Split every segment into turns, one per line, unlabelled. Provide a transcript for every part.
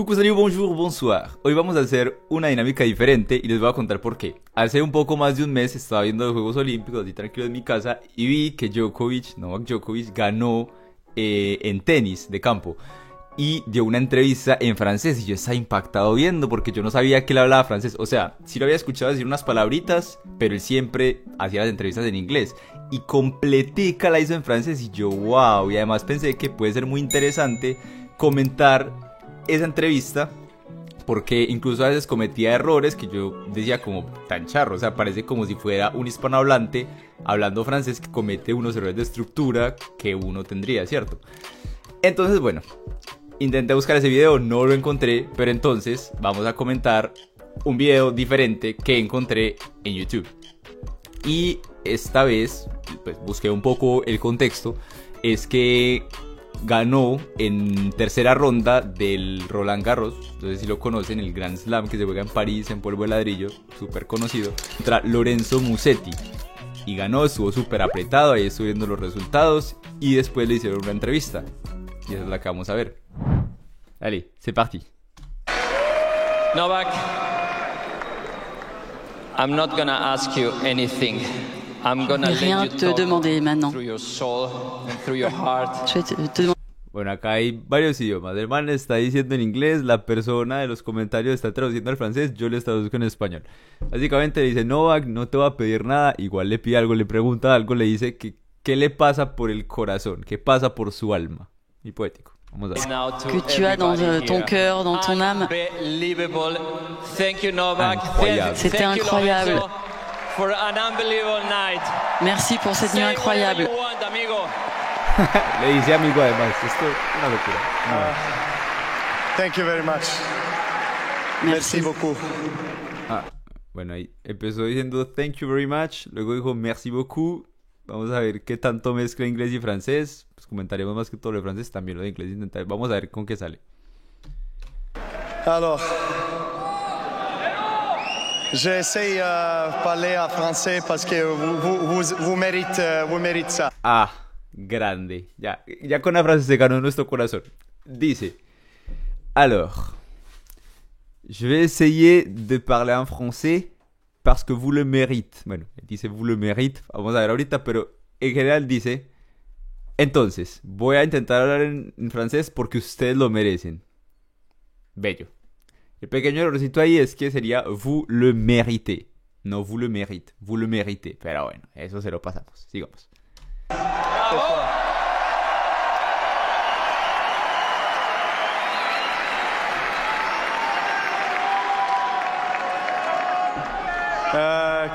Coucou, salut, bonjour, bonsoir. Hoy vamos a hacer una dinámica diferente y les voy a contar por qué. Hace un poco más de un mes estaba viendo los Juegos Olímpicos así tranquilo en mi casa y vi que Novak Djokovic ganó en tenis de campo y dio una entrevista en francés y yo estaba impactado viendo porque yo no sabía que él hablaba francés. O sea, sí lo había escuchado decir unas palabritas, pero él siempre hacía las entrevistas en inglés y completica la hizo en francés y yo wow, y además pensé que puede ser muy interesante comentar esa entrevista porque incluso a veces cometía errores que yo decía como tan charro, o sea, parece como si fuera un hispanohablante hablando francés que comete unos errores de estructura que uno tendría, ¿cierto? Entonces, bueno, intenté buscar ese video, no lo encontré, pero entonces vamos a comentar un video diferente que encontré en YouTube. Y esta vez, pues busqué un poco el contexto, es que ganó en tercera ronda del Roland Garros, entonces si lo conocen, el Grand Slam que se juega en París en polvo de ladrillo, súper conocido, contra Lorenzo Musetti. Y ganó, estuvo súper apretado, ahí estoy viendo los resultados y después le hicieron una entrevista. Y esa es la que vamos a ver. Allez, c'est parti.
Novak, I'm not gonna ask you anything. I'm gonna let
Rien
you
te
talk
demander maintenant.
through your soul and through your heart.
Je vais te demander.
Bueno, acá hay varios idiomas. El man está diciendo en inglés, la persona de los comentarios está traduciendo al francés, yo le traduzco en español. Básicamente le dice, Novak, no te va a pedir nada, igual le pide algo, le pregunta algo, le dice que qué le pasa por el corazón, qué pasa por su alma. Y poético. Vamos a ver.
Now to
Que tu as dans
everybody
ton
here.
cœur, dans ton âme.
Unbelievable. Thank you, Novak.
Incroyable.
C'était
Thank you,
incroyable.
Lorenzo, for an unbelievable night.
Merci pour cette nuit
Say
incroyable.
whatever you want, amigo.
Le dice amigo además, esto es una locura.
Thank you very much.
Merci.
Merci beaucoup.
Bueno, ahí empezó diciendo thank you very much, luego dijo merci beaucoup. Vamos a ver qué tanto mezcla inglés y francés. Pues comentaremos más que todo lo de francés, también lo de inglés. Vamos a ver con qué sale.
Alors, j'essaie de parler en français parce que vous méritez ça.
Ah, grande. Ya con la frase se ganó nuestro corazón. Dice, alors, je vais essayer de parler en français parce que vous le mérite. Bueno, dice vous le mérite. Vamos a ver ahorita, pero en general dice, entonces, voy a intentar hablar en francés porque ustedes lo merecen. Bello. El pequeño errorcito ahí es que sería vous le méritez. No vous le mérite, vous le méritez. Pero bueno, eso se lo pasamos. Sigamos.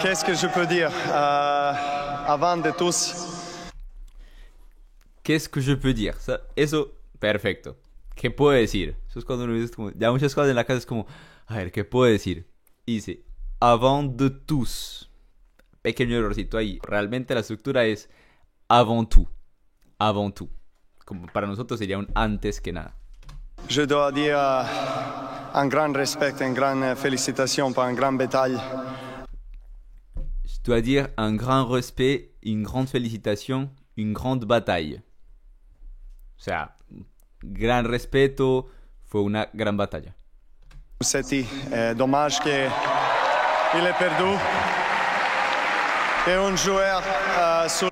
Qu'est-ce que je peux dire avant de tous?
¿Qué es que je peux dire? Eso, perfecto. ¿Qué puedo decir? Eso es cuando uno dice como, ya muchas cosas en la casa es como, a ver, ¿qué puedo decir? Y dice, avant de tous. Pequeño errorcito ahí. Realmente la estructura es avant tout. Avant tout. Como para nosotros sería un antes que nada.
Je dois dire un grand respect, une grande félicitation pour une grande bataille.
Je dois dire un grand respect, une grande félicitation, une grande bataille. O sea, gran respeto, fue una gran batalla.
Musetti, dommage qu'il ait perdu. Et un joueur sur...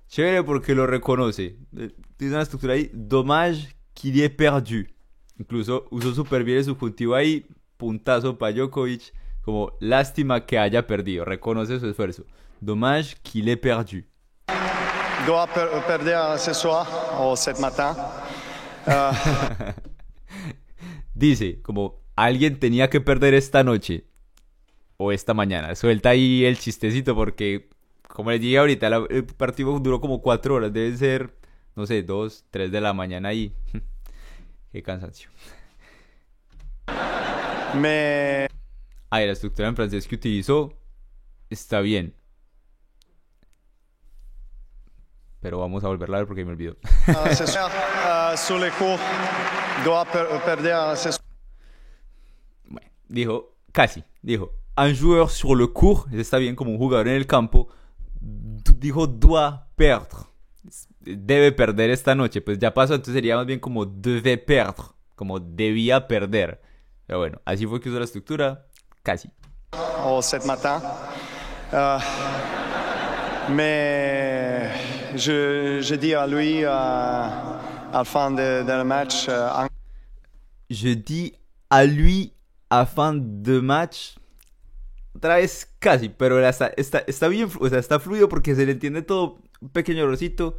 Chévere porque lo reconoce. Tiene una estructura ahí. Dommage qu'il ait perdu. Incluso usó súper bien el subjuntivo ahí. Puntazo para Djokovic. Como lástima que haya perdido. Reconoce su esfuerzo. Dommage qu'il ait perdu.
doit perdre ce soir o ce matin.
Dice, como alguien tenía que perder esta noche o esta mañana. Suelta ahí el chistecito porque, como les dije ahorita, el partido duró como 4 horas. Deben ser, no sé, 2, 3 de la mañana ahí. Qué cansancio. La estructura en francés que utilizó está bien. Pero vamos a volverla a ver porque me olvidó.
Sur le court, doit perdre ce soir.
Bueno, dijo, casi, dijo, un joueur sur le court, está bien, como un jugador en el campo, dijo doit perdre, debe perder esta noche, pues ya pasó, entonces sería más bien como debe perdre, como debía perder. Pero bueno, así fue que usó la estructura, casi.
au 7 matin. Mais je dis à lui à la fin de match,
Je dis à lui a fin de match. Otra vez casi, pero está bien, o sea, está fluido porque se le entiende todo. Un pequeño errorcito.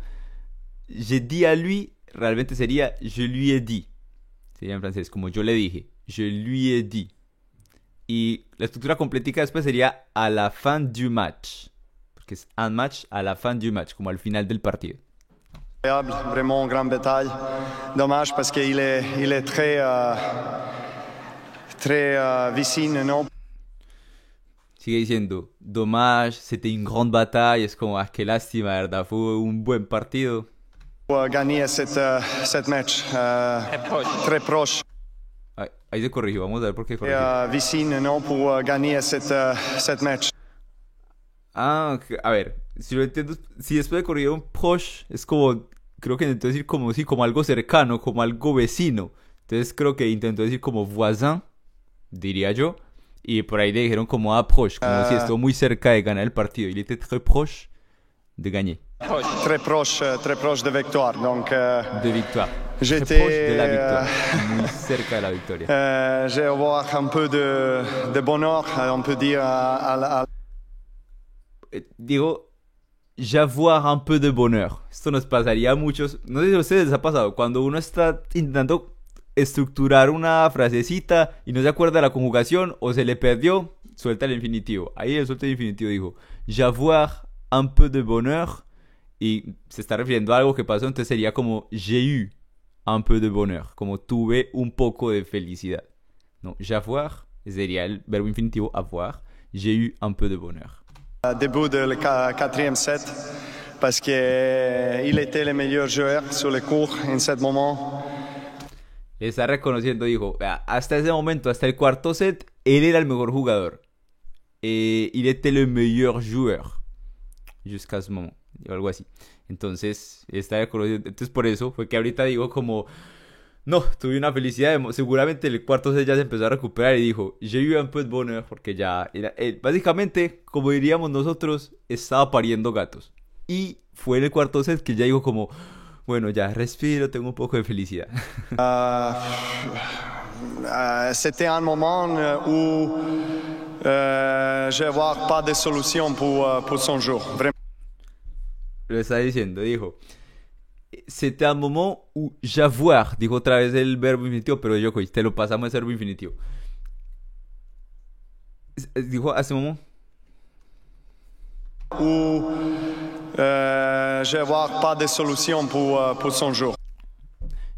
Je dis à lui, realmente sería je lui ai dit. Sería en francés, como yo le dije. Je lui ai dit. Y la estructura completica después sería à la fin du match. Porque es un match à la fin du match, como al final del partido.
incroyable, vraiment grande bataille. Dommage parce qu'il est très vicine, non?
Sigue diciendo, dommage, c'était une grande bataille. Es como, qué lástima, ¿verdad? Fue un buen partido.
Pour gagner cette match. Très proche.
Ahí se corrigió, vamos a ver por qué corrigió.
Vicine, non? Pour gagner cette match.
Ah, a ver, si lo entiendo, si después de corrido un proche, es como, creo que intentó decir como, sí, como algo cercano, como algo vecino. Entonces creo que intentó decir como voisin, diría yo. Y por ahí le dijeron como approche, como si estuvo muy cerca de ganar el partido. Il était très proche de gagner.
Très proche de victoire. Donc,
De victoire.
j'étais
Très proche de la victoire. Muy cerca de la victoria.
j'ai avoir un peu de bonheur, on peut dire,
Digo, j'avoir un peu de bonheur. Esto nos pasaría a muchos. No sé si a ustedes les ha pasado. Cuando uno está intentando estructurar una frasecita y no se acuerda de la conjugación o se le perdió, suelta el infinitivo. Ahí él suelta el infinitivo, dijo j'avoir un peu de bonheur y se está refiriendo a algo que pasó, entonces sería como j'ai eu un peu de bonheur, como tuve un poco de felicidad. No, j'avoir sería el verbo infinitivo avoir, j'ai eu un peu de bonheur.
début de le quatrième set parce qu'il était le meilleur joueur sur le cours en ce moment.
Está reconociendo, dijo, "Vea, hasta ese momento, hasta el cuarto set, él era el mejor jugador. Il était le meilleur joueur. Jusqu'à ce moment. O algo así. Entonces, está reconociendo. Entonces, por eso fue que ahorita digo como, no, tuve una felicidad. Seguramente el cuarto set ya se empezó a recuperar y dijo, j'ai eu un peu de bonheur, porque ya era, básicamente, como diríamos nosotros, estaba pariendo gatos. Y fue en el cuarto set que ya dijo como, bueno, ya respiro, tengo un poco de felicidad.
C'était un moment où je n'avais pas de solution pour son jour. Vraiment.
Lo está diciendo, dijo. C'était un moment où j'avoir, dijo otra vez el verbo infinitivo, pero Djokovic, te lo pasamos ese verbo infinitivo. Dijo hace un momento.
Où je n'avais pas de solution pour son jour.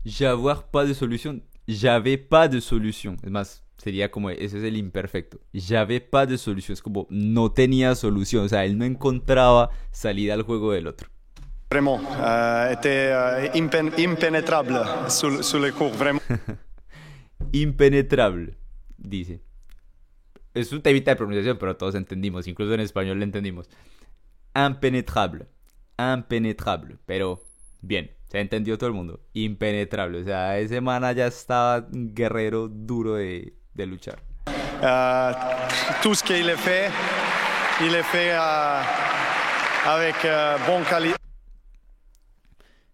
J'avoir pas de solution. J'avais pas de solution. Es más, sería como, ese es el imperfecto. J'avais pas de solution. Es como, no tenía solución. O sea, él no encontraba salida al juego del otro.
Vraiment, était impénétrable sur le cours, vraiment.
Impenetrable, dice. Es un temita de pronunciación, pero todos entendimos. Incluso en español lo entendimos. Impenetrable. Impenetrable. Pero, bien, se entendió todo el mundo. Impenetrable. O sea, ese man ya estaba un guerrero duro de luchar.
Tout ce qu'il a fait, il a fait avec bonne qualité.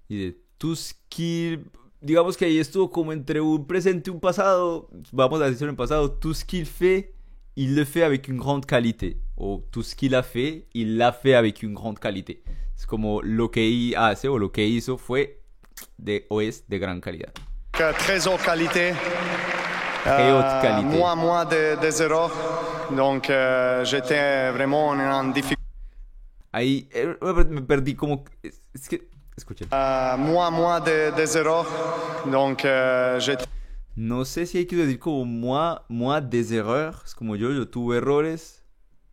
Dice, tus skill, digamos que ahí estuvo como entre un presente y un pasado, vamos a decirlo en pasado, tout ce qu'il fait, il le fait avec une grande qualité, o tout ce qu'il a fait, il l'a fait avec une grande qualité. Es como lo que hace o lo que hizo fue o es de gran calidad.
Très haute qualité.
Très haute qualité.
Moins des erreurs, donc j'étais vraiment en difficulté.
Ahí me perdí como, es que escuchen.
Moins des erreurs, donc j'étais.
No sé si hay que decir como moi des erreurs, es como yo tuve errores,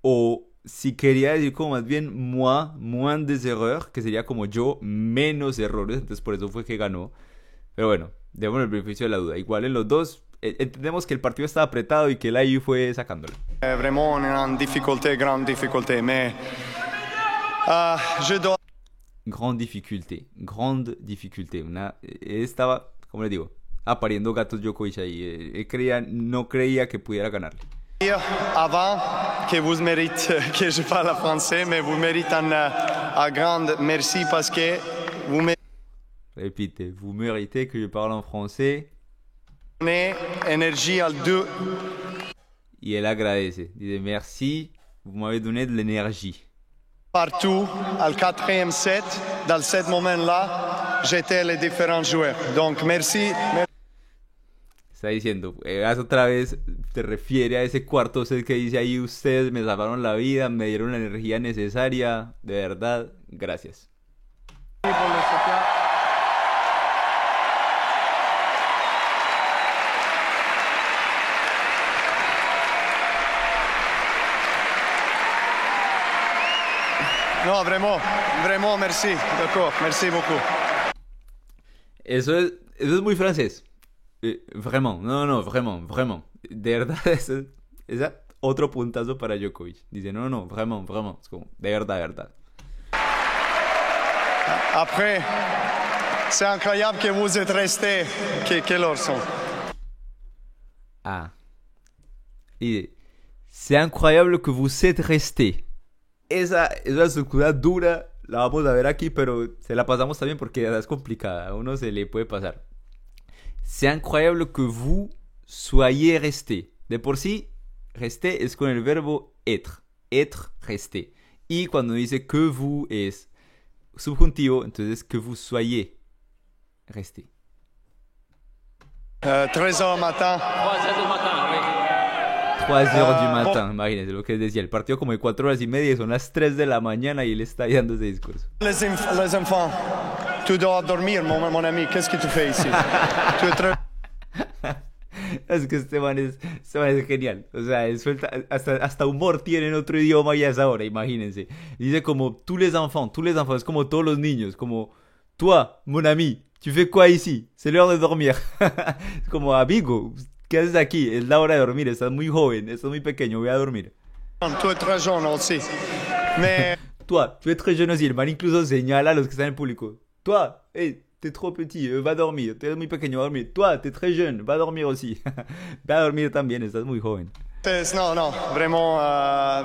o si quería decir como más bien moins des erreurs, que sería como yo menos errores, entonces por eso fue que ganó. Pero bueno, démosle el beneficio de la duda. Igual en los dos, entendemos que el partido estaba apretado y que él ahí fue sacándolo.
Vraiment en difficulté, grande difficulté, mais je dois.
Grande difficulté. Estaba, como les digo, apariendo gatos Djokovic ahí. No creía que pudiera ganarle.
Avant que vous méritez que je parle français, mais vous méritez un grand merci parce que vous me
Repite, vous méritez que je parle en français.
donnez énergie à deux.
Y él agradece. Dice, merci, vous m'avez donné de l'énergie.
Partout, au quatrième set, dans ce moment-là, j'étais les différents joueurs. Donc, merci.
Está diciendo, otra vez te refiere a ese cuarto set que dice ahí, ustedes me salvaron la vida, me dieron la energía necesaria, de verdad, gracias.
No, vraiment, vraiment, merci. D'accord, merci beaucoup.
Eso es muy francés. Vraiment, no, vraiment. De verdad, es otro puntazo para Djokovic. Dice, no, vraiment. Es como, de verdad.
Après, c'est incroyable que vous êtes restés. Quelle heure sont?
Ah. Y c'est incroyable que vous êtes resté. Esa es una estructura dura, la vamos a ver aquí, pero se la pasamos también porque es complicada, a uno se le puede pasar. C'est incroyable que vous soyez resté. De por sí, resté es con el verbo être. Être, resté. Y cuando dice que vous es subjuntivo, entonces que vous soyez resté.
3 heures matin.
3h du matin, oui.
3 heures du matin, imagínense lo que decía. El partido como de 4 horas y media y son las 3 de la mañana y él está dando ese discurso.
Les enfants, tu dois dormir, mon ami. Qu'est-ce que tu fais ici? Tu es très...
Es que este man es genial. O sea, él suelta, hasta humor tiene en otro idioma y a esa hora, imagínense. Dice como, tous les enfants, es como todos los niños, como, toi, mon ami, tu fais quoi ici? C'est l'heure de dormir. Es como, amigo, ¿qué haces aquí? Es la hora de dormir, estás muy joven, estás muy pequeño, voy a dormir.
Tu es très jeune aussi. Mais...
Toi, tu es très jeune aussi. El man incluso señala a los que están en el público. Toi, hey, t'es trop petit, va a dormir. Tú eres muy pequeño, va a dormir. Toi, t'es très jeune, va a dormir aussi. Va a dormir también, estás muy joven.
Non, vraiment,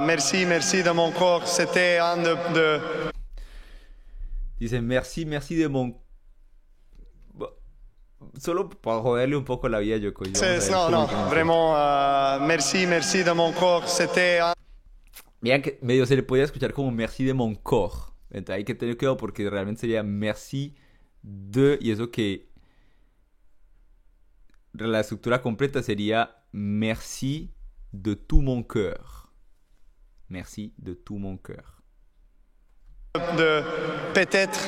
merci de mon corps. C'était un de...
Dice, merci de mon... Solo para joderle un poco la vida a Djokovic.
Non, vraiment, merci de mon corps. C'était un...
Vean que medio se le podía escuchar como merci de mon corps. Entonces hay que tener cuidado porque realmente sería merci de... Y eso que... La estructura completa sería merci de tout mon cœur. Merci de tout mon cœur.
De peut-être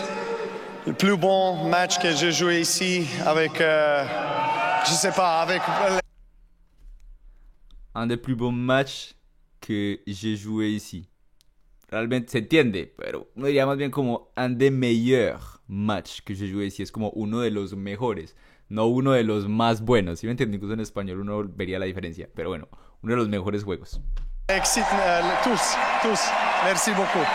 le plus bon match que j'ai joué ici avec, je sais pas, avec...
Un des plus beaux matchs que j'ai joué ici. Realmente se entiende, pero uno diría más bien como un des meilleurs matchs que j'ai joué ici. Es como uno de los mejores, no uno de los más buenos. Si me entienden, incluso en español uno vería la diferencia. Pero bueno, uno de los mejores juegos.
Tous. Merci beaucoup.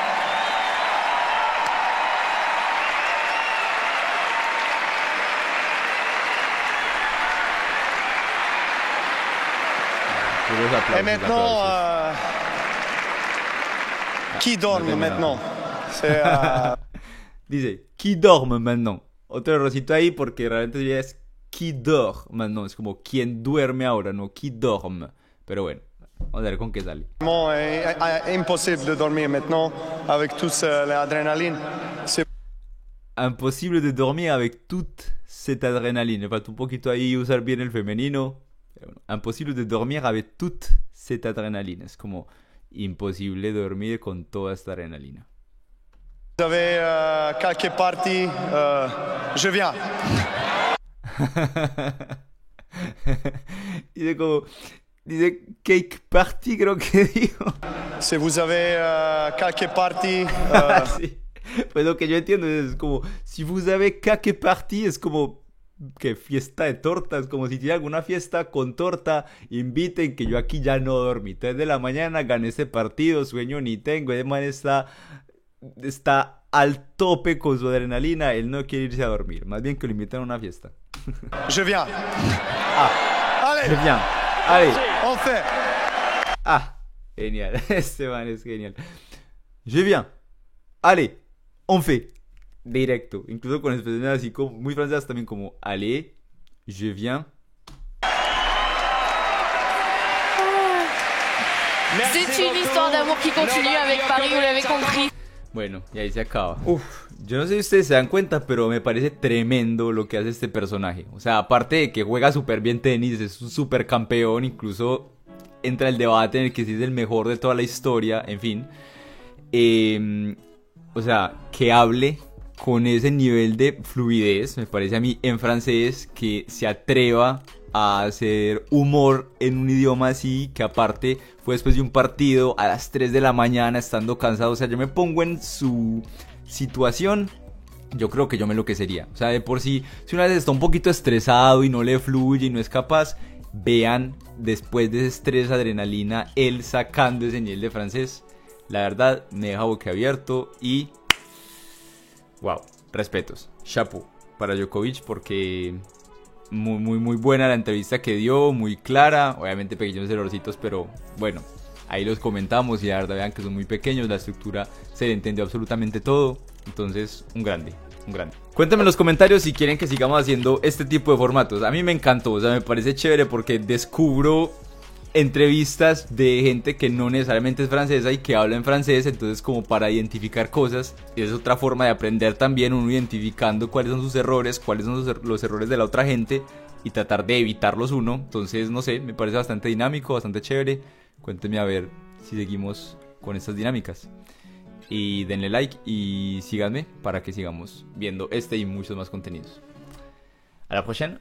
Et maintenant, qui dorme maintenant?
Dice, qui dorme maintenant? Otro errorcito ahí porque realmente ya es qui dort maintenant. Es como quien duerme ahora, no qui dorme. Pero bueno, vamos a ver con qué sale.
C'est impossible de dormir maintenant avec toute l'adrénaline.
Imposible de dormir avec toute cette adrénaline. Me falta un poquito ahí usar bien el femenino. Imposible de dormir avec toute cette adrénaline. Es como imposible dormir con toda esta adrenalina.
Vous avez quelques parties, je viens.
Dice cake party, creo que dijo.
Si vous avez quelques parties...
Sí. Pues lo que yo entiendo es como, si vous avez cake party, es como que fiesta de tortas, como si tiene alguna fiesta con torta, inviten que yo aquí ya no dormí. 3 de la mañana gané ese partido, sueño ni tengo. Ese man está al tope con su adrenalina, él no quiere irse a dormir, más bien que lo inviten a una fiesta.
Je viens.
Je
Allez,
viens. Allez.
on fait.
Genial, este man es genial. Je viens. Allez, on fait. Directo, incluso con expresiones así como muy francesas también, como allez, je viens.
C'est une histoire d'amour qui continue avec Paris, vous l'avez compris.
Bueno, y ahí se acaba. Yo no sé si ustedes se dan cuenta, pero me parece tremendo lo que hace este personaje. O sea, aparte de que juega súper bien tenis, es un súper campeón, incluso entra el debate en el que sí es el mejor de toda la historia, en fin. O sea, que hable con ese nivel de fluidez, me parece a mí, en francés, que se atreva a hacer humor en un idioma así, que aparte fue después de un partido a las 3 de la mañana estando cansado. O sea, yo me pongo en su situación, yo creo que yo me enloquecería. O sea, de por sí, si una vez está un poquito estresado y no le fluye y no es capaz, vean después de ese estrés, adrenalina, él sacando ese nivel de francés. La verdad me deja boquiabierto y wow, respetos, chapeau para Djokovic, porque muy buena la entrevista que dio, muy clara, obviamente pequeños errorcitos, pero bueno, ahí los comentamos y la verdad vean que son muy pequeños, la estructura se le entendió absolutamente todo, entonces un grande. Cuéntenme en los comentarios si quieren que sigamos haciendo este tipo de formatos. A mí me encantó, o sea, me parece chévere porque descubro entrevistas de gente que no necesariamente es francesa y que habla en francés, entonces como para identificar cosas, es otra forma de aprender también, uno identificando cuáles son sus errores, cuáles son los errores de la otra gente y tratar de evitarlos uno. Entonces, no sé, me parece bastante dinámico, bastante chévere. Cuéntenme a ver si seguimos con estas dinámicas. Y denle like y síganme para que sigamos viendo este y muchos más contenidos. A la próxima.